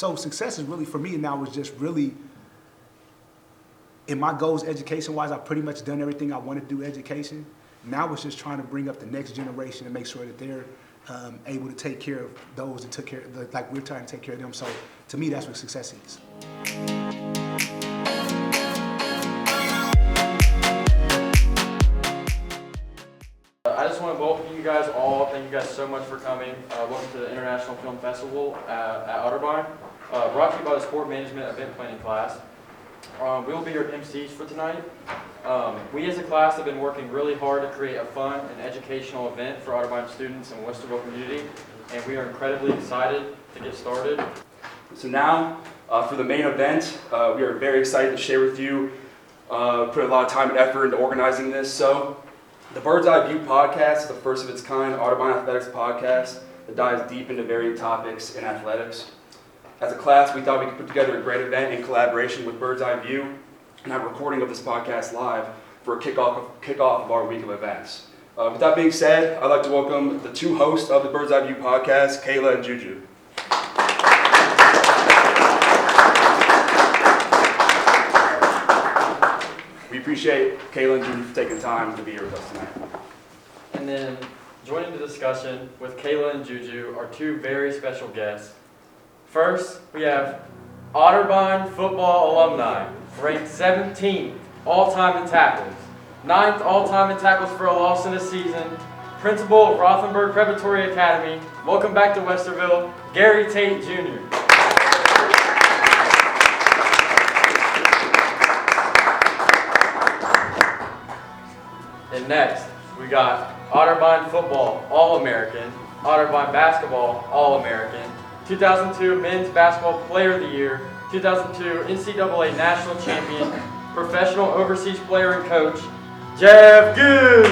So success is really, for me now, is just really, in my goals education-wise, I've pretty much done everything I want to do education. Now it's just trying to bring up the next generation and make sure that they're able to take care of those that took care of, like we're trying to take care of them. So to me, that's what success is. I just want to welcome you guys all. Thank you guys so much for coming. Welcome to the International Film Festival at Otterbein. Brought to you by the Sport Management Event Planning class. We will be your MCs for tonight. We as a class have been working really hard to create a fun and educational event for Otterbein students and Westerville community, and we are incredibly excited to get started. So now, for the main event, we are very excited to share with you, put a lot of time and effort into organizing this. So, the Bird's Eye View podcast is the first of its kind Otterbein Athletics podcast that dives deep into varied topics in athletics. As a class, we thought we could put together a great event in collaboration with Bird's Eye View and have a recording of this podcast live for a kickoff of our week of events. With that being said, I'd like to welcome the two hosts of the Bird's Eye View podcast, Kayla and Juju. We appreciate Kayla and Juju for taking time to be here with us tonight. And then joining the discussion with Kayla and Juju are two very special guests. First, we have Otterbein football alumni, ranked 17th all-time in tackles, 9th all-time in tackles for a loss in a season, principal of Rothenburg Preparatory Academy. Welcome back to Westerville, Gary Tate Jr. And next, we got Otterbein football All-American, Otterbein basketball All-American, 2002 Men's Basketball Player of the Year, 2002 NCAA National Champion, Professional Overseas Player and Coach, Jeff Gibbs.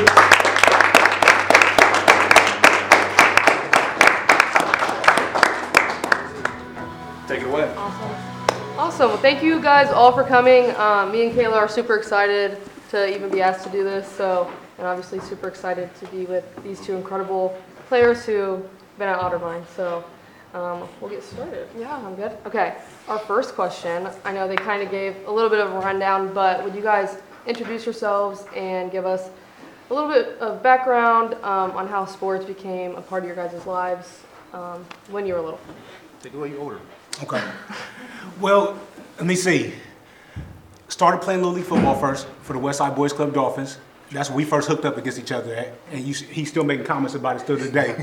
Take it away. Awesome. Well, thank you guys all for coming. Me and Kayla are super excited to even be asked to do this. And obviously super excited to be with these two incredible players who've been at Otterbein. So we'll get started. Yeah, I'm good. Okay, our first question. I know they kind of gave a little bit of a rundown, but would you guys introduce yourselves and give us a little bit of background on how sports became a part of your guys' lives when you were little? Take it away, you're older. Okay. Well, let me see. Started playing Little League football first for the Westside Boys Club Dolphins. That's when we first hooked up against each other at, and he's still making comments about it still today.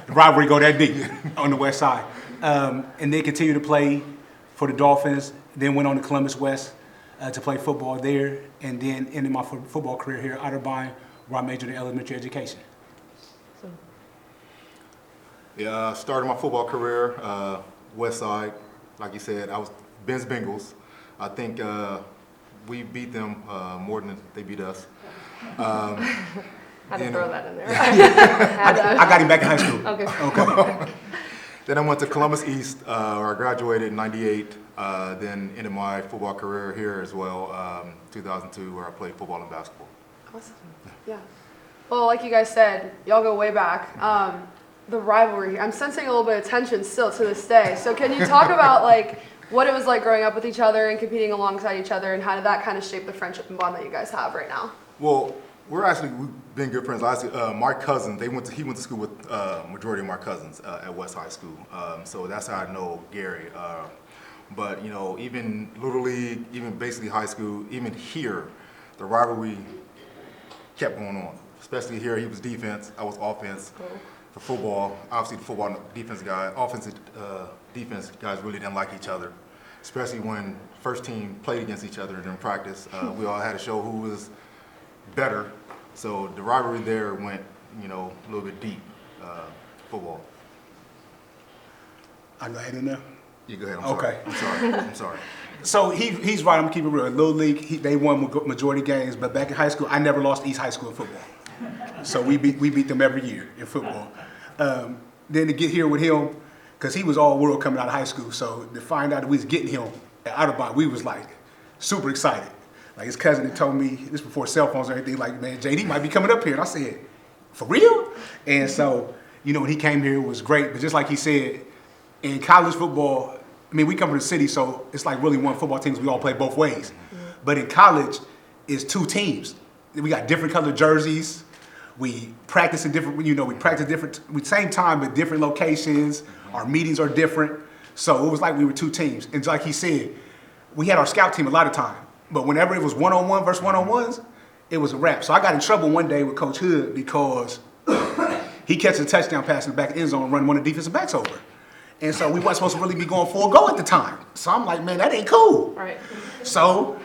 The rivalry go that deep on the West Side. And then continued to play for the Dolphins, then went on to Columbus West to play football there, and then ended my football career here at Otterbein, where I majored in elementary education. Yeah, started my football career, West Side. Like you said, I was Ben's Bengals. I think we beat them more than they beat us. Had to throw that in there. I got him back in high school. Okay. Then I went to Columbus East, where I graduated in '98. Then ended my football career here as well, 2002, where I played football and basketball. Awesome. Yeah. Well, like you guys said, y'all go way back. The rivalry, I'm sensing a little bit of tension still to this day. So can you talk about like what it was like growing up with each other and competing alongside each other, and how did that kind of shape the friendship and bond that you guys have right now? Well, we've been good friends. My cousin, he went to school with majority of my cousins at West High School. So that's how I know Gary. But you know, even Little League, even basically high school, even here, the rivalry kept going on. Especially here, he was defense, I was offense. Cool. For football, obviously the football and defense guy, offensive defense guys really didn't like each other, especially when first team played against each other during practice. We all had to show who was better, so the rivalry there went, you know, a little bit deep. Football. I go ahead in there. You go ahead. Okay. I'm sorry. So he's right. I'm gonna keep it real. In Little League, they won majority games, but back in high school, I never lost East High School in football. So we beat them every year in football. Then to get here with him, because he was all world coming out of high school, so to find out that we was getting him at Otterbein, we was like super excited. Like his cousin had told me, this before cell phones or anything, like, man, JD might be coming up here. And I said, for real? And so, you know, when he came here, it was great. But just like he said, In college football, I mean, we come from the city, so it's like really one football team. We all play both ways. But in college, it's two teams. We got different colored jerseys. We practice in different, we practice different, same time, but different locations. Our meetings are different. So it was like we were two teams. And like he said, we had our scout team a lot of time. But whenever it was one-on-one versus one-on-ones, it was a wrap. So I got in trouble one day with Coach Hood because he catches a touchdown pass in the back of the end zone and run one of the defensive backs over. And so we weren't supposed to really be going for a goal at the time. So I'm like, man, that ain't cool. Right. So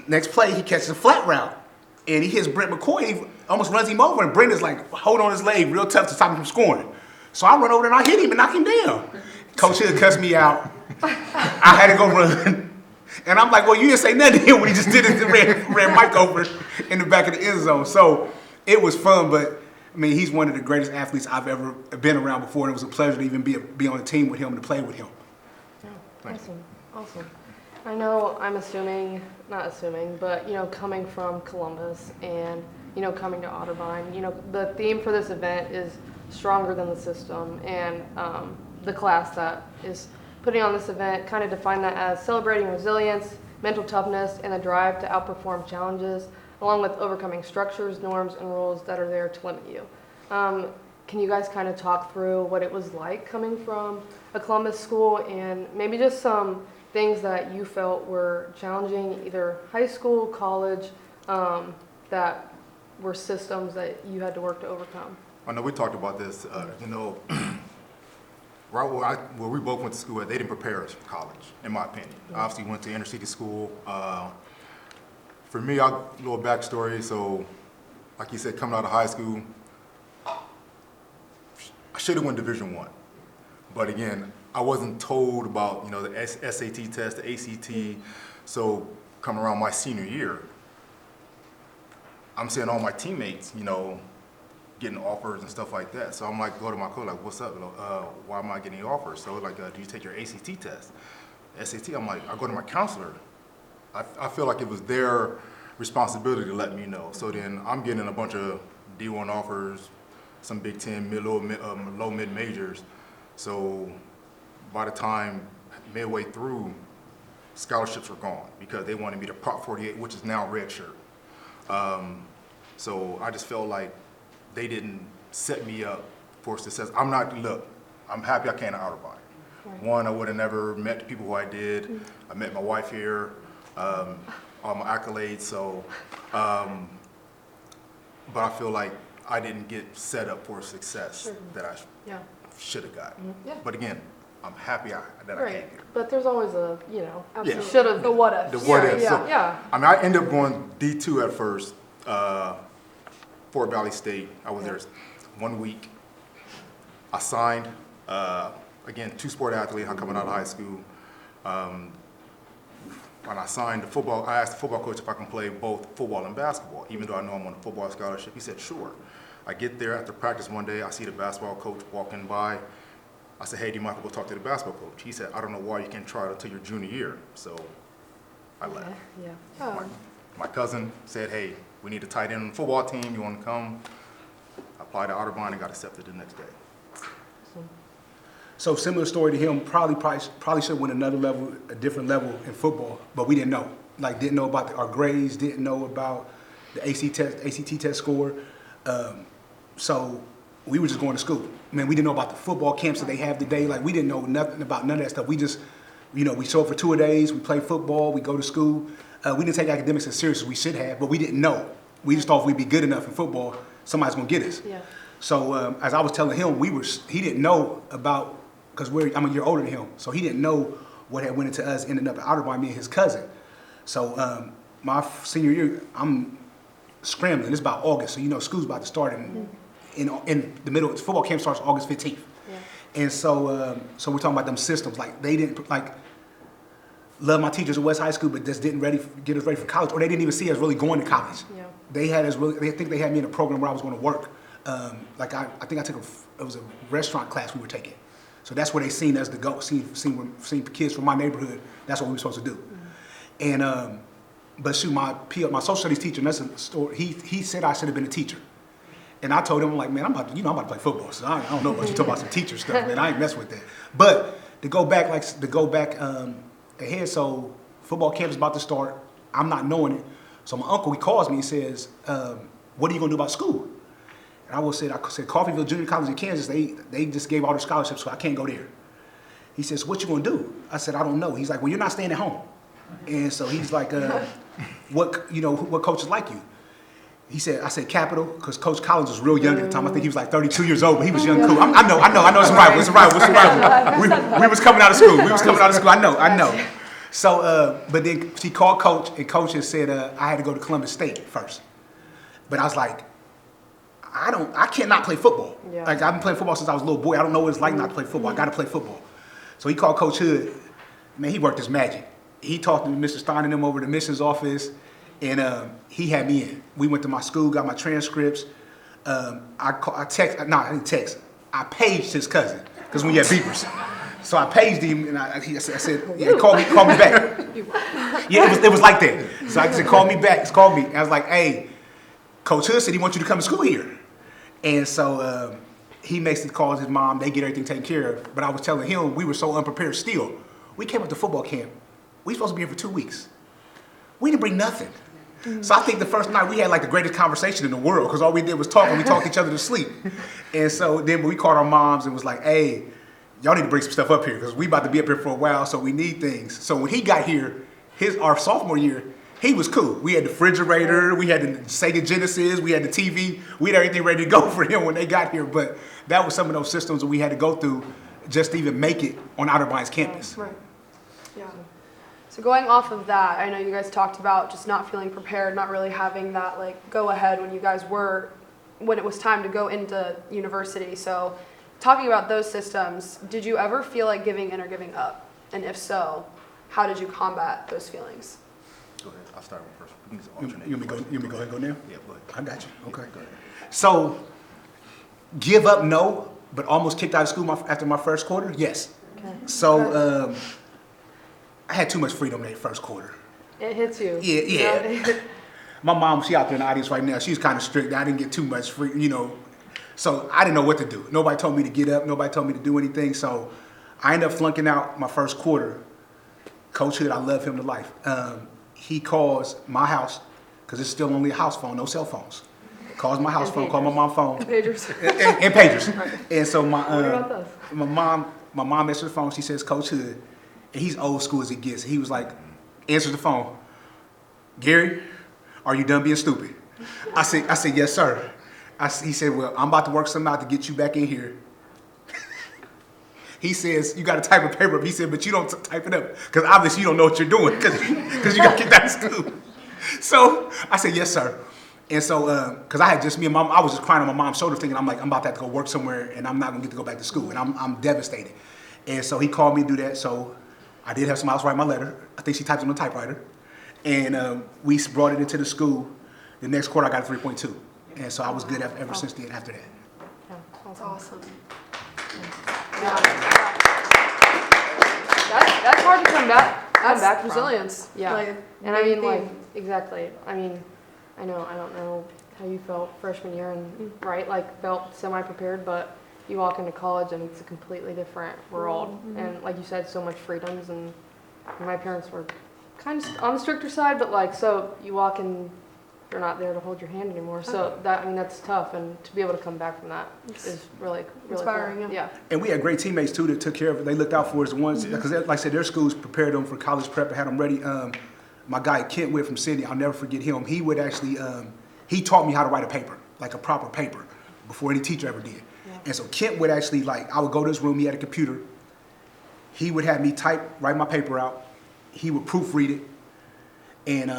next play, he catches a flat route. And he hits Brent McCoy, he almost runs him over, and Brent is like, hold on his leg, real tough to stop him from scoring. So I run over there and I hit him and knock him down. Coach Hill cussed me out. I had to go run. And I'm like, well, you didn't say nothing to him when he just did it and ran Mike over in the back of the end zone. So it was fun, but I mean, he's one of the greatest athletes I've ever been around before, and it was a pleasure to even be on a team with him and to play with him. Yeah. Awesome. I know I'm not assuming, but, coming from Columbus and, coming to Otterbein, the theme for this event is stronger than the system, and the class that is putting on this event kind of define that as celebrating resilience, mental toughness, and the drive to outperform challenges, along with overcoming structures, norms, and rules that are there to limit you. Can you guys kind of talk through what it was like coming from a Columbus school and maybe just some things that you felt were challenging, either high school, college, that were systems that you had to work to overcome? I know we talked about this, right where we both went to school at, they didn't prepare us for college, in my opinion. I obviously went to inner city school. For me, a little backstory, so like you said, coming out of high school, I should have went Division I. But again, I wasn't told about, the SAT test, the ACT. So coming around my senior year, I'm seeing all my teammates, getting offers and stuff like that. So I'm like, go to my coach, like, what's up? Why am I getting offers? So like, do you take your ACT test? SAT, I'm like, I go to my counselor. I feel like it was their responsibility to let me know. So then I'm getting a bunch of D1 offers, some Big Ten, low mid majors. So by the time midway through, scholarships were gone because they wanted me to Prop 48, which is now redshirt. So I just felt like they didn't set me up for success. I'm happy I came to Otterbein. Right. One, I would have never met the people who I did. I met my wife here, all my accolades. So, but I feel like I didn't get set up for success that I should have gotten. Yeah. But again, I'm happy that I came here. But there's always a, should have, the what if. The what if. So, yeah. I mean, I ended up going D2 at first, Fort Valley State. I was there 1 week. I signed, again, two-sport athlete, I'm coming out of high school. When I signed the football, I asked the football coach if I can play both football and basketball, even though I know I'm on a football scholarship. He said, sure. I get there after practice one day, I see the basketball coach walking by. I said, hey, do you mind if I go talk to the basketball coach? He said, I don't know why you can't try it until your junior year. So I left. Yeah. My cousin said, hey, we need a tight end on the football team. You want to come? I applied to Otterbein and got accepted the next day. So similar story to him, probably should have went another level, a different level in football, but we didn't know. Like, didn't know about our grades, didn't know about the ACT test score. So we were just going to school. Man, we didn't know about the football camps that they have today. Like, we didn't know nothing about none of that stuff. We just, we show up for 2 days, we play football, we go to school. We didn't take academics as serious as we should have, but we didn't know. We just thought if we'd be good enough in football, somebody's gonna get us. Yeah. So as I was telling him, he didn't know about, because I'm a year older than him, so he didn't know what had went into us ending up at Otterbein, me and his cousin. So my senior year, I'm scrambling. It's about August, so school's about to start in the middle. Football camp starts August 15th. Yeah. And so we're talking about them systems. Like, they didn't love my teachers at West High School, but just didn't get us ready for college, or they didn't even see us really going to college. Yeah. They think they had me in a program where I was going to work. I think I took it was a restaurant class we were taking. So that's where they seen us to go, seen kids from my neighborhood. That's what we were supposed to do. Mm-hmm. And but shoot, my social studies teacher, and that's a story. He said I should have been a teacher, And I told him, like, man, I'm about to play football, so I don't know about you talking about some teacher stuff, man. I ain't mess with that. But to go back ahead, so football camp is about to start. I'm not knowing it. So my uncle, he calls me and says, what are you going to do about school? And I said, Coffeyville Junior College in Kansas, they just gave all their scholarships, so I can't go there. He says, what you going to do? I said, I don't know. He's like, well, you're not staying at home. And so he's like, what coaches like you? I said Capital, because Coach Collins was real young at the time. I think he was like 32 years old, but he was young, cool. I know, it's a rival. We was coming out of school. I know. So, but then she called Coach, and Coach had said I had to go to Columbus State first. But I was like, I cannot play football. Yeah. Like, I've been playing football since I was a little boy. I don't know what it's like not to play football. I got to play football. So he called Coach Hood. Man, he worked his magic. He talked to Mr. Stein and them over the admissions office, and he had me in. We went to my school, got my transcripts. I paged his cousin, because we had beepers. So I paged him, and I said, yeah, call me back. Yeah, it was like that. So I said, call me back. He called me. I was like, hey, Coach Hood said he wants you to come to school here. And so he makes the calls, his mom, they get everything taken care of. But I was telling him, we were so unprepared still. We came up to football camp. We were supposed to be here for 2 weeks. We didn't bring nothing. So I think the first night we had like the greatest conversation in the world, because all we did was talk, and we talked each other to sleep. And so then we called our moms and was like, hey, y'all need to bring some stuff up here, because we about to be up here for a while, so we need things. So when he got here, our sophomore year, he was cool. We had the refrigerator, we had the Sega Genesis, we had the TV, we had everything ready to go for him when they got here. But that was some of those systems that we had to go through just to even make it on Otterbein's campus. Right. Yeah. So going off of that, I know you guys talked about just not feeling prepared, not really having that like go ahead when it was time to go into university. So talking about those systems, did you ever feel like giving in or giving up? And if so, how did you combat those feelings? Go ahead. I'll start with first. You want me to go ahead and go now? Yeah, go ahead. I got you. Okay. Go ahead. So, give up, no, but almost kicked out of school after my first quarter, yes. Okay. So, I had too much freedom in that first quarter. It hits you. Yeah. My mom, she out there in the audience right now. She's kind of strict. I didn't get too much free, So I didn't know what to do. Nobody told me to get up. Nobody told me to do anything. So I ended up flunking out my first quarter. Coach Hood, I love him to life. He calls my house, because it's still only a house phone, no cell phones. Calls my house phone, call my mom's phone. Pagers. And pagers. Right. And so What about those? my mom answers the phone. She says, Coach Hood, and he's old school as it gets. He was like, answers the phone. Gary, are you done being stupid? I said, yes, sir. He said, well, I'm about to work something out to get you back in here. He says, you got to type a paper up. He said, but you don't type it up, because obviously you don't know what you're doing, because you got kicked out of school. So I said, yes, sir. And so, because I had just me and Mom, I was just crying on my mom's shoulder thinking, I'm about to have to go work somewhere, and I'm not going to get to go back to school, and I'm devastated. And so he called me to do that. So I did have somebody else write my letter. I think she typed it on a typewriter. And we brought it into the school. The next quarter, I got a 3.2. And so I was good ever since then after that. Yeah, That's awesome. Yeah. That's hard to come back from. Resilience. Yeah. Like, And I mean, main like, thing. exactly. I mean, I don't know how you felt freshman year and, right, like, felt semi-prepared, but you walk into college and it's a completely different world. And like you said, so much freedoms, and my parents were kind of on the stricter side, but like, so you walk in, they're not there to hold your hand anymore. So that's tough, and to be able to come back from that is really Inspiring, cool. yeah. And we had great teammates too that took care of it. They looked out for us. The ones, because like I said, their schools prepared them for college prep and had them ready. My guy Kent Witt from Sydney, I'll never forget him. He would actually, he taught me how to write a paper, like a proper paper, before any teacher ever did. Yeah. And so Kent would actually, like, I would go to his room. He had a computer. He would have me write my paper out. He would proofread it, and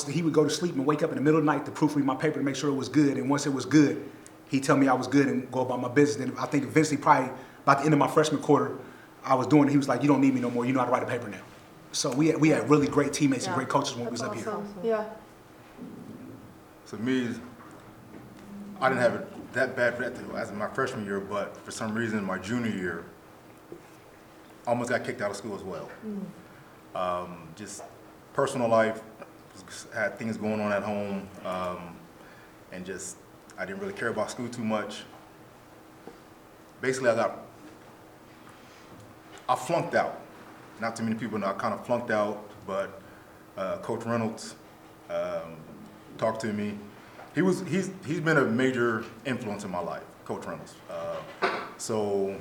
he would go to sleep and wake up in the middle of the night to proofread my paper to make sure it was good. And once it was good, he'd tell me I was good and go about my business. And I think eventually, probably about the end of my freshman quarter, I was doing it. He was like, "You don't need me no more. You know how to write a paper now." So we had really great teammates and great coaches when we was up here. Yeah. So me, I didn't have it that bad as my freshman year, but for some reason, my junior year, I almost got kicked out of school as well. Just personal life, had things going on at home, and just, I didn't really care about school too much. Basically, I flunked out. Not too many people know I kind of flunked out, but Coach Reynolds talked to me. He's been a major influence in my life, Coach Reynolds. So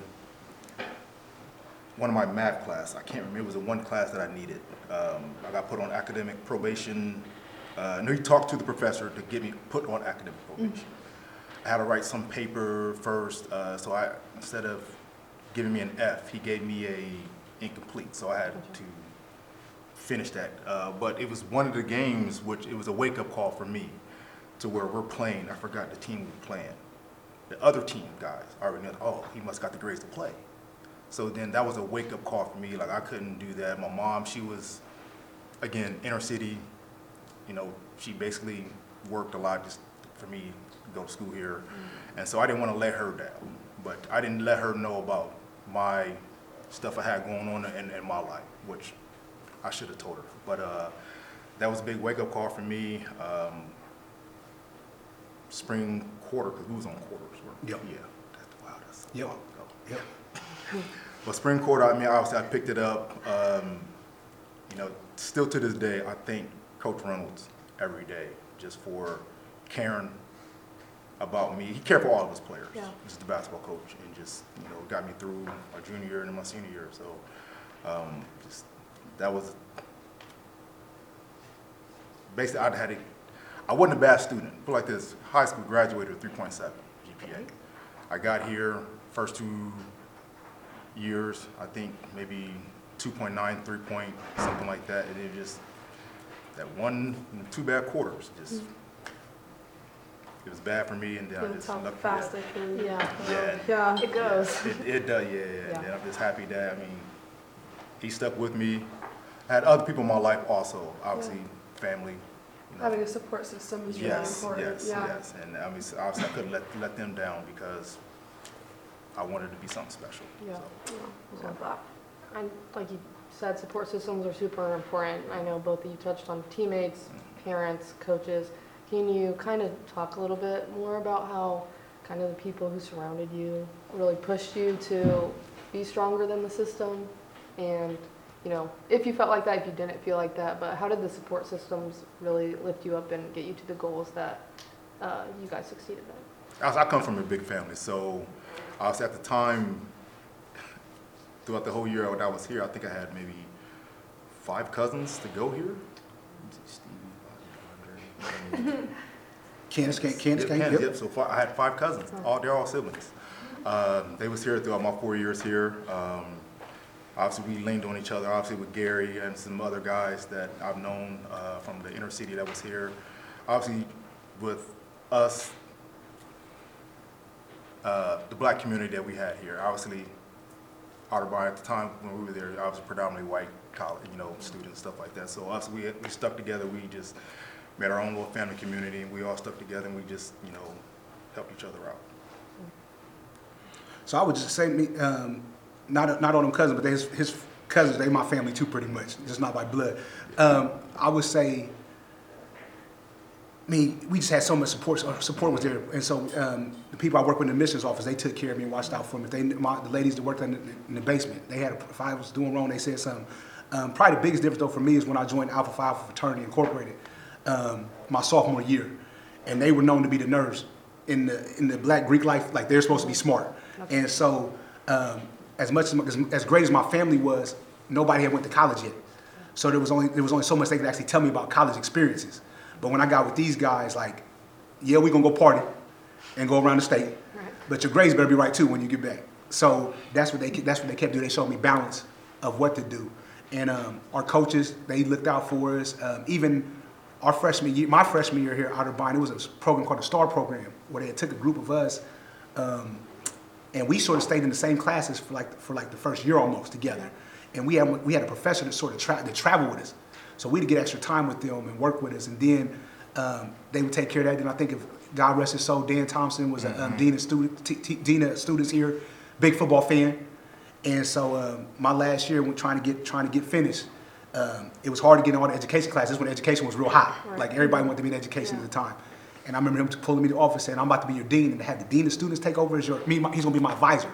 one of my math class, I can't remember, it was the one class that I needed. I got put on academic probation. He talked to the professor to get me put on academic probation. I had to write some paper first, so instead of giving me an F, he gave me a incomplete, so I had to finish that. But it was one of the games which it was a wake-up call for me to where we're playing. I forgot the team we were playing. The other team guys already know, oh, he must got the grades to play. So then that was a wake-up call for me. Like, I couldn't do that. My mom, she was, again, inner city. You know, she basically worked a lot just for me to go to school here. And so I didn't want to let her down. But I didn't let her know about my stuff I had going on in my life, which I should have told her. But that was a big wake-up call for me. Spring quarter, because we was on quarters. Yep. Yeah. That's Yep. a while ago. Yep. But spring quarter, I mean, obviously I picked it up. You know, still to this day, I thank Coach Reynolds every day just for caring about me. He cared for all of us players. Yeah. He's the basketball coach, and just, you know, got me through my junior year and my senior year. So just that was basically I wasn't a bad student. Put it like this: high school, graduated with 3.7 GPA. I got here first 2 years, I think maybe 2.9, 3 point, something like that, and it just that 2 bad quarters just. It was bad for me, and then I just lucked fast for it can. Yeah. It goes. It does, yeah. And then I'm just happy that, I mean, he stuck with me. I had other people in my life also, obviously, family. You know. Having a support system is really important. Yes. And I mean, obviously I couldn't let them down because I wanted to be something special. Yeah. So. I love that. And like you said, support systems are super important. I know both of you touched on teammates, parents, coaches. Can you kind of talk a little bit more about how kind of the people who surrounded you really pushed you to be stronger than the system? And, you know, if you felt like that, if you didn't feel like that, but how did the support systems really lift you up and get you to the goals that you guys succeeded at? I come from a big family, so I was at the time, throughout the whole year when I was here, I think I had maybe 5 cousins to go here. Candace came. Yep. So I had 5 cousins. They're all siblings. They was here throughout my 4 years here. Obviously, we leaned on each other. Obviously, with Gary and some other guys that I've known from the inner city that was here. Obviously, with us, the black community that we had here. Obviously, Otterbein at the time when we were there, I was predominantly white college, students, stuff like that. So us, we stuck together. We just made our own little family community, and we all stuck together, and we just, helped each other out. So I would just say, not all them cousins, but his cousins, they my family too, pretty much, just not by blood. I would say, we just had so much support. Support was there, and so the people I work with in the missions office, they took care of me and watched out for me. The ladies that worked in the basement, they had. If I was doing wrong, they said something. Probably the biggest difference though for me is when I joined Alpha Phi Alpha Fraternity Incorporated, my sophomore year, and they were known to be the nerds in the Black Greek life. Like, they're supposed to be smart, and so as great as my family was, nobody had went to college yet. So there was only so much they could actually tell me about college experiences. But when I got with these guys, like, yeah, we gonna go party and go around the state, but your grades better be right too when you get back. So that's what they kept doing. They showed me balance of what to do, and our coaches, they looked out for us. Even our freshman year, my freshman year here at Otterbein, it was a program called the STAR program where they took a group of us, and we sort of stayed in the same classes for like the first year almost together. And we had a professor that sort of travel with us. So we'd get extra time with them and work with us, and then they would take care of that. Then I think, if God rest his soul, Dan Thompson was a dean of students here, big football fan. And so my last year, when trying to get finished, it was hard to get in all the education classes when education was real hot. Like, everybody wanted to be in education at the time. And I remember him pulling me to the office saying, I'm about to be your dean, and to have the dean of students take over as he's gonna be my advisor.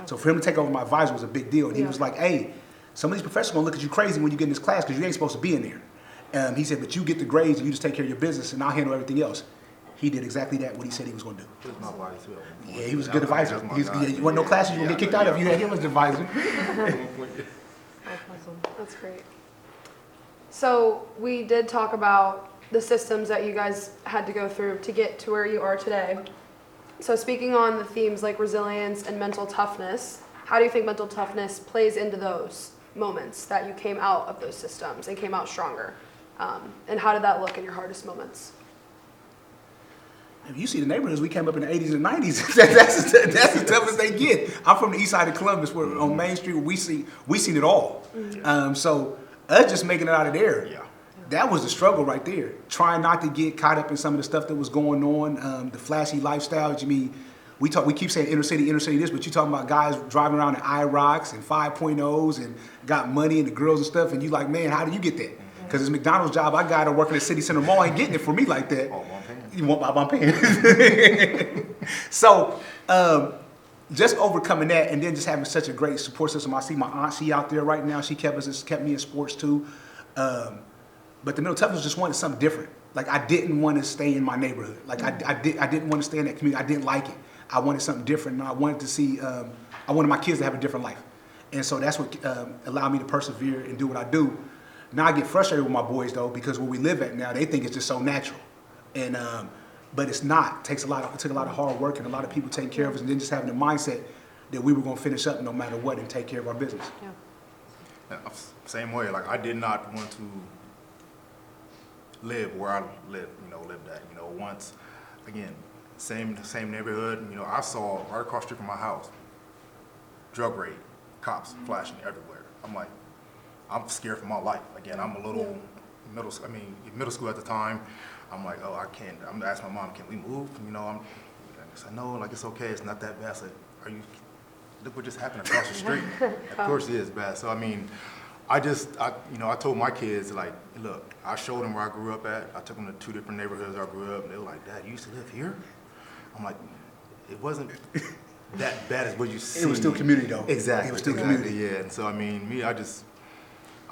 So for him to take over my advisor was a big deal. And he was like, hey, some of these professors are gonna look at you crazy when you get in this class because you ain't supposed to be in there. He said, but you get the grades and you just take care of your business and I'll handle everything else. He did exactly that, what he said he was gonna do. He was my body too. Yeah, he was a good advisor. That's my He's, guy. you want no classes, you gonna get kicked out if you had him as the advisor. That's great. So we did talk about the systems that you guys had to go through to get to where you are today. So speaking on the themes like resilience and mental toughness, how do you think mental toughness plays into those moments that you came out of those systems and came out stronger? And how did that look in your hardest moments? You see the neighborhoods, we came up in the 80s and 90s. that's as tough as they get. I'm from the east side of Columbus, where on Main Street, we seen it all. So us just making it out of there, that was the struggle right there. Trying not to get caught up in some of the stuff that was going on, the flashy lifestyle. I mean, we keep saying inner city this, but you talking about guys driving around in IROCs and 5.0s and got money and the girls and stuff, and you like, man, how do you get that? Because it's McDonald's job, I got to work in the City Center Mall, ain't getting it for me like that. Oh, well, I'm paying. You want my pants. So, just overcoming that, and then just having such a great support system. I see my aunt, she out there right now. She kept me in sports too. But the mental toughness just wanted something different. Like I didn't want to stay in my neighborhood. Like I didn't want to stay in that community. I didn't like it. I wanted something different, and I wanted to see. I wanted my kids to have a different life, and so that's what allowed me to persevere and do what I do. Now I get frustrated with my boys though, because where we live at now, they think it's just so natural, and but it's not. It took a lot of hard work and a lot of people taking care of us, and then just having the mindset that we were going to finish up no matter what and take care of our business. Yeah, same way. Like I did not want to live where I lived at. Once again, same neighborhood. I saw right across the street from my house, drug raid, cops flashing everywhere. I'm like, I'm scared for my life. Again, I'm a little middle school at the time. I'm like, oh, I can't. I'm gonna ask my mom, can we move? I said, no, like it's okay. It's not that bad. I said, look what just happened across the street. Of course it is bad. So I told my kids, like, look, I showed them where I grew up at. I took them to 2 different neighborhoods I grew up, and they were like, Dad, you used to live here? I'm like, it wasn't that bad as what you see. It was still community though. Exactly. It was still community. Yeah. And so I'm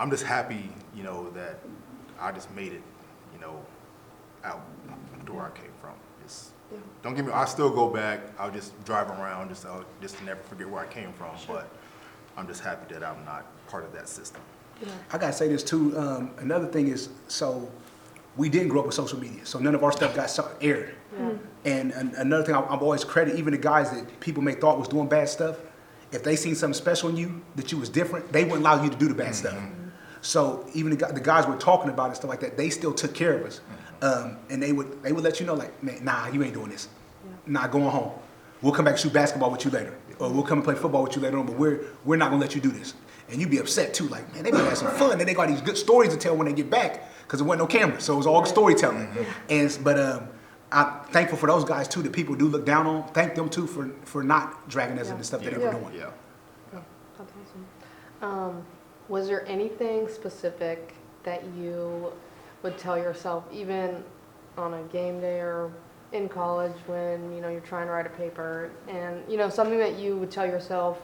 just happy, that I just made it, out to where I came from. Don't get me, I still go back. I'll just drive around just to never forget where I came from. Sure. But I'm just happy that I'm not part of that system. Yeah. I gotta say this too. Another thing is, so we didn't grow up with social media, so none of our stuff got aired. Yeah. And another thing I'm always credit, even the guys that people may thought was doing bad stuff, if they seen something special in you that you was different, they wouldn't allow you to do the bad stuff. So even the guys we're talking about and stuff like that, they still took care of us. And they would let you know, like, man, nah, you ain't doing this. Nah, going home. We'll come back and shoot basketball with you later. Or we'll come and play football with you later on, but we're not gonna let you do this. And you'd be upset too, like, man, they been having some fun, and they got these good stories to tell when they get back, because there wasn't no camera, so it was all storytelling. But I'm thankful for those guys too that people do look down on. Thank them too for not dragging us into stuff that they were doing. Yeah. That's awesome. Was there anything specific that you would tell yourself, even on a game day or in college when you're trying to write a paper, and something that you would tell yourself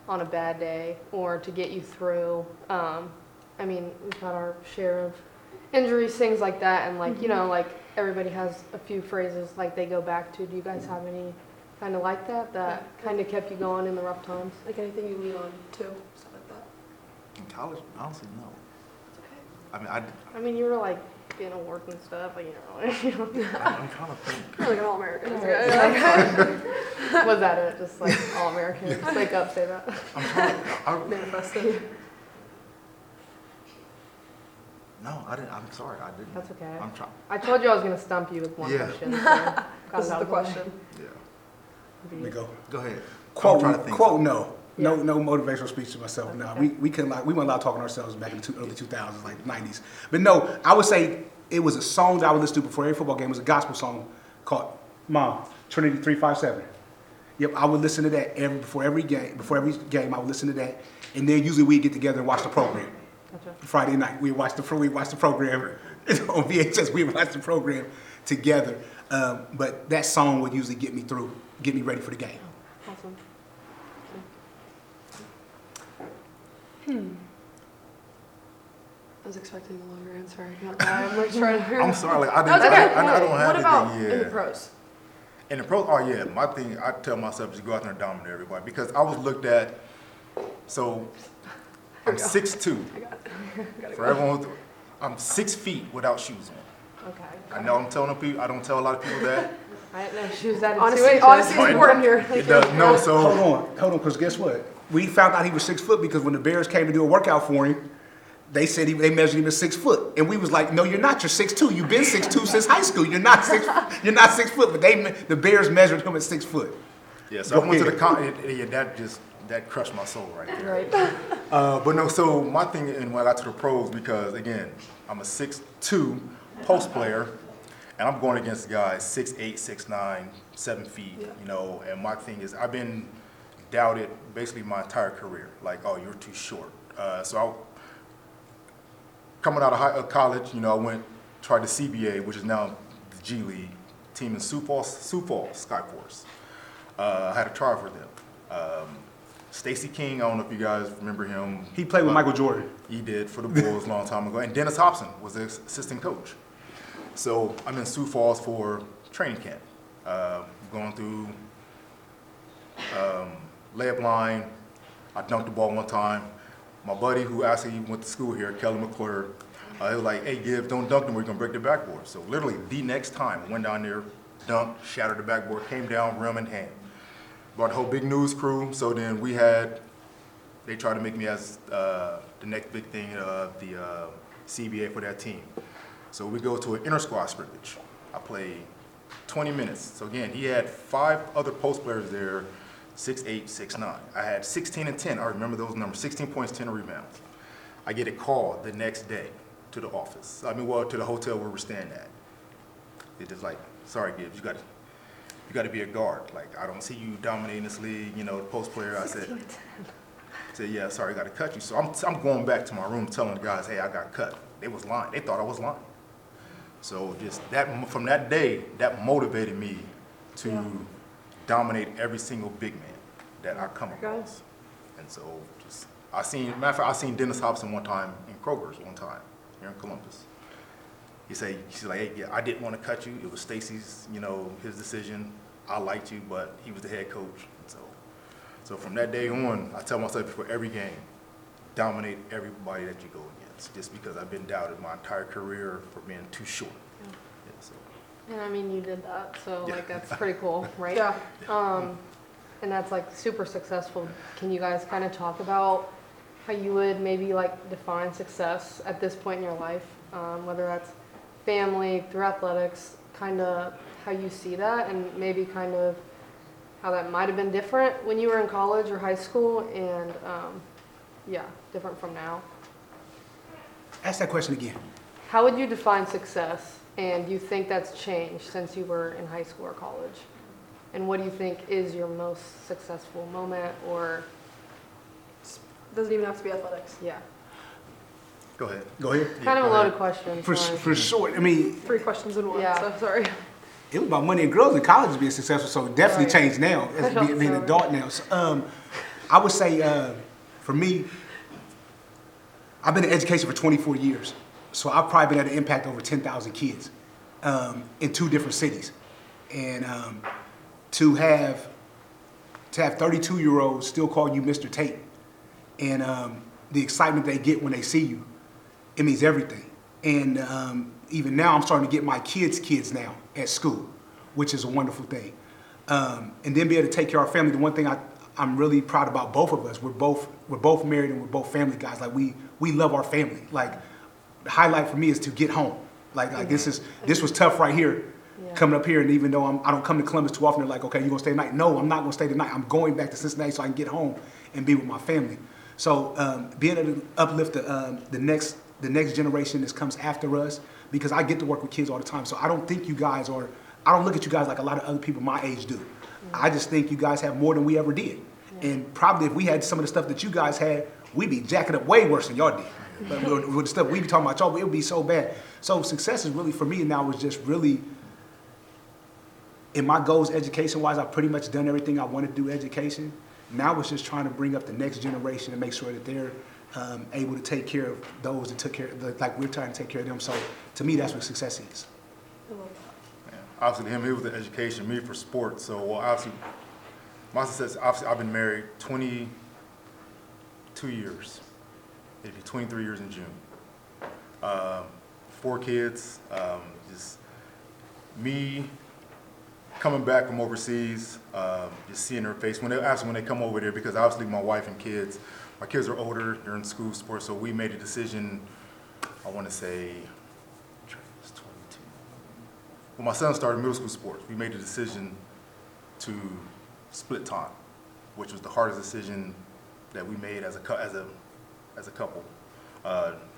on a bad day or to get you through? We've had our share of injuries, things like that, and like everybody has a few phrases like they go back to. Do you guys have any kind of like that kind of kept you going in the rough times? Like anything you lean on too, stuff like that. In college, honestly, no. Okay. You were like getting awards and stuff, I'm trying to think. You're like an All-American. Was that it? Just like all American? Just wake up, say that. Manifest it. No, I didn't. I'm sorry, I didn't. That's okay. I'm trying. I told you I was going to stump you with one question. So This is the question. Yeah. Let me go. Go ahead. Quote, I'm trying to think. no. Yeah. No motivational speech to myself. No, Okay. we weren't allowed talking to ourselves back in the early 2000s, like 90s. But no, I would say it was a song that I would listen to before every football game. It was a gospel song called Mom, Trinity 357. Yep, I would listen to that before every game. I would listen to that, and then usually we'd get together and watch the program. Gotcha. Friday night, we'd watch the program on VHS. We'd watch the program together. But that song would usually get me ready for the game. Awesome. I was expecting a longer answer. I can't lie. I'm like trying to. I'm sorry, like, I That's didn't. okay. I don't have What about anything. in the Yeah. pros? In the pros, oh yeah, my thing, I tell myself is go out there and dominate everybody because I was looked at. So I'm 6'2". I got it. For everyone, I'm 6 feet without shoes on. Okay. I know I'm telling people. I don't tell a lot of people that. I didn't know she was at Honestly, 2 inches. honestly, it's important here. It does no. So Hold on, because guess what? We found out he was 6 foot because when the Bears came to do a workout for him, they said they measured him as 6 foot, and we was like, no, you're not. You're 6'2". You've been 6'2" since high school. You're not 6. You're not 6 foot. But the Bears measured him at 6 foot. yeah, so I went to the ahead. that crushed my soul right there. Right. But no, so my thing, and when I got to the pros, because again, I'm a 6'2" post player, and I'm going against guys 6'8", 6'9", 7 feet, you know, and my thing is I've been doubted basically my entire career, like, oh, you're too short. Coming out of college, you know, I tried the CBA, which is now the G League team in Sioux Falls, Skyforce. I had a trial for them. Stacey King, I don't know if you guys remember him. He played with Michael Jordan. He did for the Bulls a long time ago. And Dennis Hobson was the assistant coach. So I'm in Sioux Falls for training camp, going through layup line. I dunked the ball one time. My buddy who actually went to school here, Kelly McClure, he was like, hey, Gibbs, don't dunk them or you're going to break the backboard. So literally the next time, I went down there, dunked, shattered the backboard, came down, rim in hand. Brought the whole big news crew. So then they tried to make me as the next big thing of the CBA for that team. So we go to an inter-squad scrimmage. I played 20 minutes. So again, he had 5 other post players there, 6'8", 6'9". I had 16 and 10. I remember those numbers, 16 points, 10 rebounds. I get a call the next day to the office. To the hotel where we're staying at. It's just like, sorry, Gibbs, you got to be a guard. Like, I don't see you dominating this league, you know, post player. I said, yeah, sorry, I got to cut you. So I'm going back to my room telling the guys, hey, I got cut. They was lying. They thought I was lying. So just from that day, that motivated me to dominate every single big man that I come across. And so I seen Dennis Hobson one time in Kroger's one time here in Columbus. She's like, hey, yeah, I didn't want to cut you. It was Stacy's, you know, his decision. I liked you, but he was the head coach. And so from that day on, I tell myself before every game, dominate everybody that you go against, just because I've been doubted my entire career for being too short. And I mean, you did that, so like that's pretty cool, right? Yeah. And that's like super successful. Can you guys kind of talk about how you would maybe like define success at this point in your life, whether that's family, through athletics, kind of how you see that, and maybe kind of how that might have been different when you were in college or high school, and different from now. Ask that question again. How would you define success, and do you think that's changed since you were in high school or college? And what do you think is your most successful moment, or? Doesn't even have to be athletics. Yeah. Go ahead. Kind of a loaded question. For sure. I mean, 3 questions in one, Yeah. so sorry. it was about money and girls in college being successful, so it definitely Right. changed now as being an adult now. So, I would say, for me, I've been in education for 24 years, so I've probably been at an impact over 10,000 kids in 2 different cities, and to have 32-year-olds still call you Mr. Tate, and the excitement they get when they see you, it means everything. And even now, I'm starting to get my kids now at school, which is a wonderful thing. And then be able to take care of our family. The one thing I'm really proud about both of us, we're both married and we're both family guys. Like we love our family. Like the highlight for me is to get home. Like this was tough right here, coming up here. And even though I don't come to Columbus too often, they're like, okay, you gonna stay tonight? No, I'm not gonna stay tonight. I'm going back to Cincinnati so I can get home and be with my family. So being able to uplift the next generation that comes after us, because I get to work with kids all the time. So I don't think you guys are, I don't look at you guys like a lot of other people my age do. I just think you guys have more than we ever did. And probably if we had some of the stuff that you guys had, we'd be jacking up way worse than y'all did. But with the stuff we be talking about y'all, it would be so bad. So success is really, for me now, is just really in my goals education-wise, I've pretty much done everything I want to do education. Now it's just trying to bring up the next generation and make sure that they're able to take care of those that took care of, like we're trying to take care of them. So to me, that's what success is. Yeah. Obviously, him, he was the education, me for sports. So, well, obviously, my success, obviously, I've been married 22 years. It'll be 23 years in June. 4 kids, just me coming back from overseas, just seeing their face when they come over there, because obviously my wife and kids, my kids are older, they're in school sports, so we made a decision, I want to say, it's 22. When my son started middle school sports, we made a decision to split time, which was the hardest decision that we made as a couple.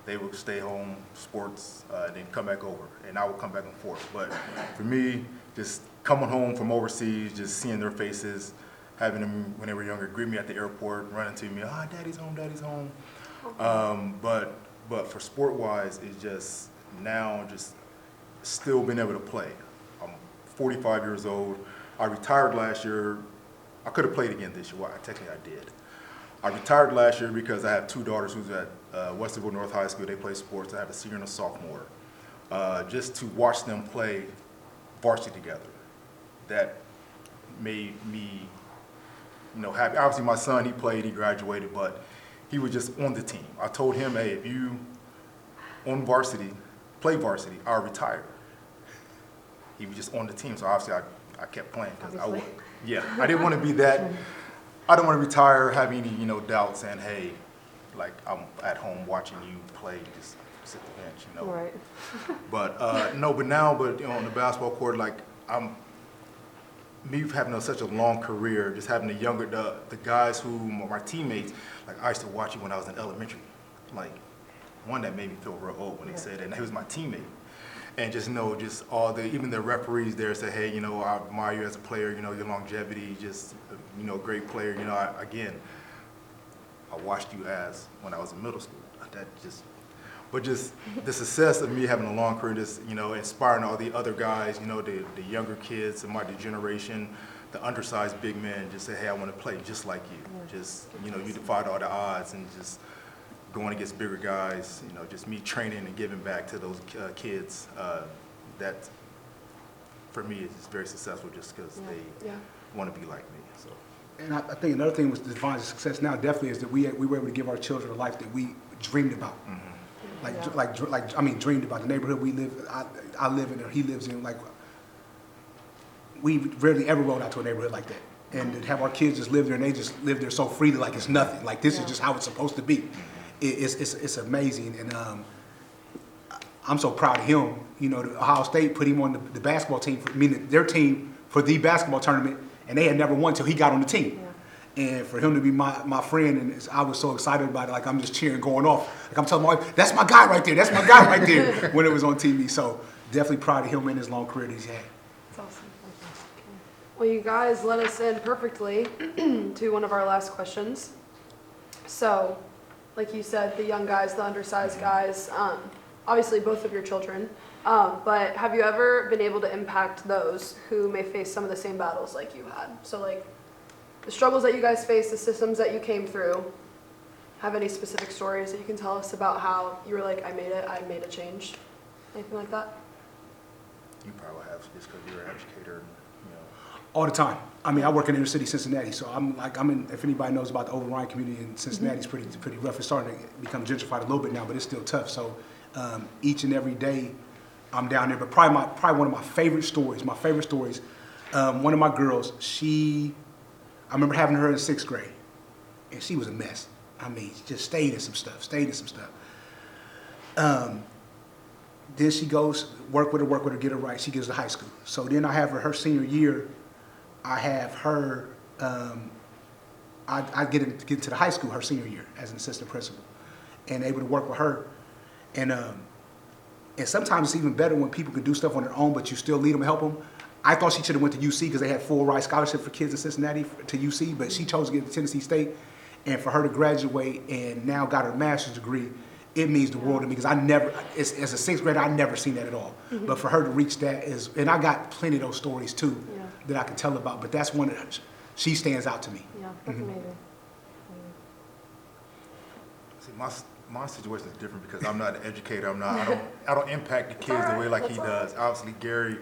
They would stay home, sports, and then come back over, and I would come back and forth. But for me, just coming home from overseas, just seeing their faces, having them when they were younger greet me at the airport, running to me, daddy's home, daddy's home. But for sport-wise, it's just now just still being able to play. I'm 45 years old. I retired last year. I could have played again this year. Well, technically I did. I retired last year because I have 2 daughters who's at Westerville North High School. They play sports. I have a senior and a sophomore. Just to watch them play varsity together, that made me, happy. Obviously, my son, he played, he graduated, but he was just on the team. I told him, hey, if you on varsity, play varsity, I'll retire. He was just on the team, so obviously I kept playing because I didn't want to be that. I don't want to retire, have any, doubts, and hey, like I'm at home watching you play, just sit the bench, Right. But on the basketball court, like me having such a long career, just having the guys who are my teammates, like I used to watch you when I was in elementary. Like one that made me feel real old when they said that, and he was my teammate. And just even the referees there say, hey, I admire you as a player, your longevity, just, great player. I watched you when I was in middle school. But just the success of me having a long career, just, inspiring all the other guys, the younger kids of my generation, the undersized big men, just say, hey, I want to play just like you. Just, you defied all the odds and just going against bigger guys, just me training and giving back to those kids, that for me is very successful just because they want to be like me. So. And I think another thing was defines success now definitely is that we were able to give our children a life that we dreamed about. Mm-hmm. Dreamed about the neighborhood we live. I live in, or he lives in. Like, we rarely ever rode out to a neighborhood like that, and to have our kids just live there and they just live there so freely, like it's nothing. Like this is just how it's supposed to be. It's amazing, and I'm so proud of him. Ohio State put him on the basketball team, their team for the basketball tournament, and they had never won until he got on the team. And for him to be my friend, and I was so excited about it, like I'm just cheering, going off. Like I'm telling my wife, that's my guy right there, that's my guy right there, when it was on TV. So definitely proud of him and his long career that he's had. That's awesome. Well, you guys led us in perfectly to one of our last questions. So, like you said, the young guys, the undersized guys, obviously both of your children, but have you ever been able to impact those who may face some of the same battles like you had? So like the struggles that you guys faced, the systems that you came through, have any specific stories that you can tell us about how you were like, I made a change, anything like that? You probably have, just because you're an educator, All the time. I work in inner city Cincinnati, so if anybody knows about the Otterbein community in Cincinnati, it's pretty rough. It's starting to become gentrified a little bit now, but it's still tough. So each and every day I'm down there. But probably one of my favorite stories, one of my girls, I remember having her in 6th grade, and she was a mess. Just stayed in some stuff. Then she goes, work with her, get her right. She gets to high school. So then I have her senior year, I have her, I get into the high school her senior year as an assistant principal and able to work with her. And sometimes it's even better when people can do stuff on their own, but you still lead them and help them. I thought she should have went to UC because they had full ride scholarship for kids in Cincinnati to UC, but she chose to get to Tennessee State. And for her to graduate and now got her master's degree, it means the world to me because as a 6th grader, I never seen that at all. Mm-hmm. But for her to reach that and I got plenty of those stories too. Yeah. that I can tell about, but that's one that she stands out to me. Yeah, that's amazing. See, my situation is different because I'm not an educator. I don't impact the kids the way like he does. Obviously, Gary,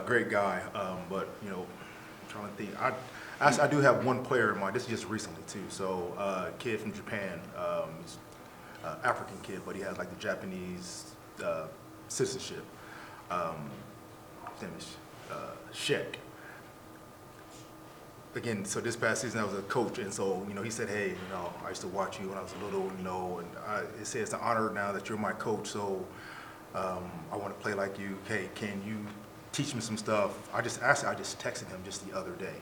great guy, but you know, I'm trying to think. I do have one player in mind. This is just recently too. So, kid from Japan, he's African kid, but he has like the Japanese citizenship. His name is Shek. Again, so this past season I was a coach, and so, you know, he said, hey, you know, I used to watch you when I was little, you know, and it says it's an honor now that you're my coach, so I want to play like you. Hey, can you teach me some stuff? I just texted him just the other day,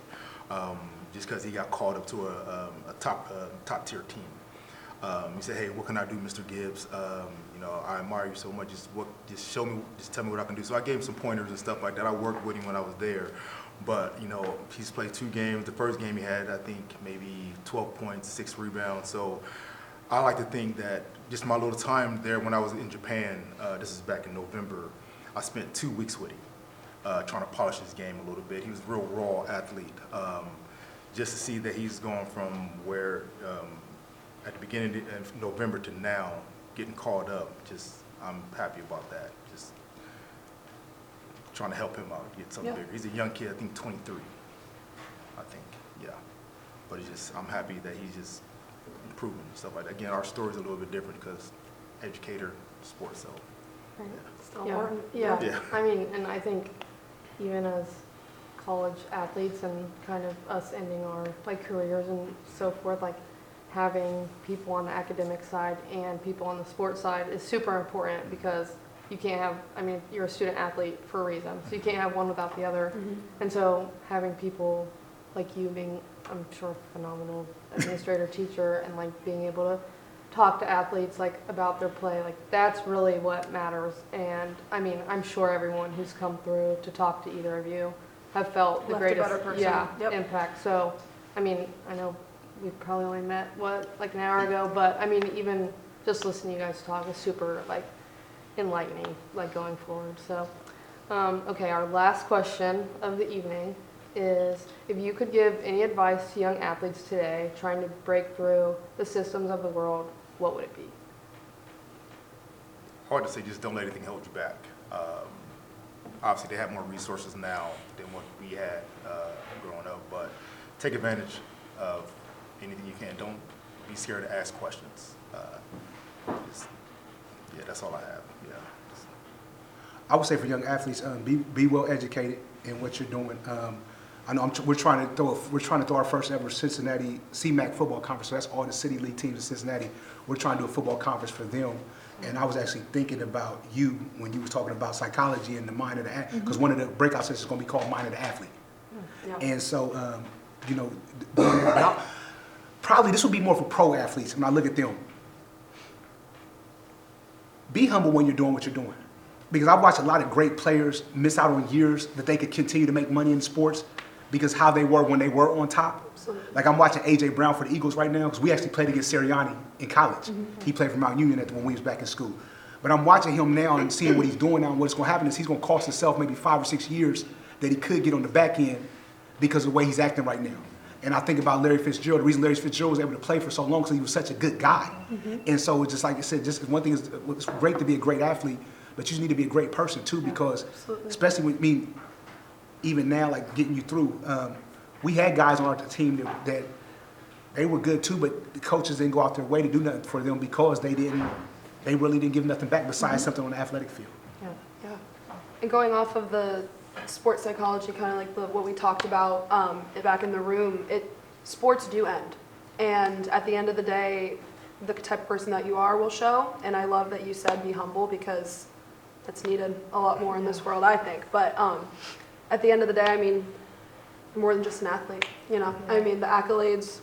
just because he got called up to a top tier team. He said, hey, what can I do, Mr. Gibbs? You know, I admire you so much. Just tell me what I can do. So I gave him some pointers and stuff like that. I worked with him when I was there. But, you know, he's played 2 games. The first game he had, I think, maybe 12 points, 6 rebounds. So I like to think that just my little time there when I was in Japan, this is back in November, I spent 2 weeks with him trying to polish his game a little bit. He was a real raw athlete. Just to see that he's gone from where at the beginning of November to now, getting called up, I'm happy about that. Just trying to help him out, get something bigger. He's a young kid, I think 23, I think, yeah. But I'm happy that he's just improving and stuff like that. Again, our story's a little bit different because educator, sports, so. Right. Still Yeah. important. Yeah. I mean, and I think even as college athletes and kind of us ending our like careers and so forth, like having people on the academic side and people on the sports side is super important because you can't have, I mean, you're a student athlete for a reason, so you can't have one without the other. And so having people like you being, I'm sure, phenomenal administrator, teacher, and like being able to talk to athletes like about their play, like that's really what matters. And I mean, I'm sure everyone who's come through to talk to either of you have felt the Left a greatest better person. Yep. impact. So, I mean, I know we probably only met, like an hour ago, but I mean, even just listening to you guys talk is super, like, enlightening, like, going forward. So, okay, our last question of the evening is, if you could give any advice to young athletes today trying to break through the systems of the world, what would it be? Hard to say, just don't let anything hold you back. Obviously, they have more resources now than what we had growing up, but take advantage of anything you can. Don't be scared to ask questions. That's all I have. Yeah. I would say for young athletes, be well educated in what you're doing. I know we're trying to throw our first ever Cincinnati CMAC football conference. So that's all the city league teams in Cincinnati. We're trying to do a football conference for them. And I was actually thinking about you when you were talking about psychology and the mind of the athlete, because one of the breakout sessions is going to be called Mind of the Athlete. And so, you know, probably this would be more for pro athletes when I look at them. Be humble when you're doing what you're doing. Because I've watched a lot of great players miss out on years that they could continue to make money in sports because how they were when they were on top. Absolutely. Like I'm watching A.J. Brown for the Eagles right now because we actually played against Sirianni in college. He played for Mount Union when we was back in school. But I'm watching him now and seeing what he's doing now, and what's going to happen is he's going to cost himself maybe 5 or 6 years that he could get on the back end because of the way he's acting right now. And I think about Larry Fitzgerald. The reason Larry Fitzgerald was able to play for so long because he was such a good guy. And so it's just like I said, just one thing is it's great to be a great athlete, but you just need to be a great person too, because especially with me, even now, like getting you through, we had guys on our team that they were good too, but the coaches didn't go out their way to do nothing for them because they really didn't give nothing back besides something on the athletic field. Yeah. And going off of the sports psychology, kind of like what we talked about back in the room, sports do end. And at the end of the day, the type of person that you are will show. And I love that you said be humble, because that's needed a lot more in this world, I think. But at the end of the day, I mean, you're more than just an athlete, you know? I mean, the accolades,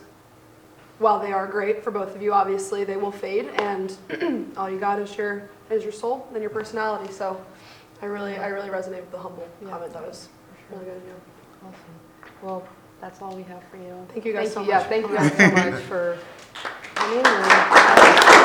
while they are great for both of you, obviously, they will fade. And all you got is your soul and your personality. So I really resonate with the humble comment. That was really good. Yeah. Awesome. Well, that's all we have for you. Thank you guys so much. Yeah, thank you guys so much for coming.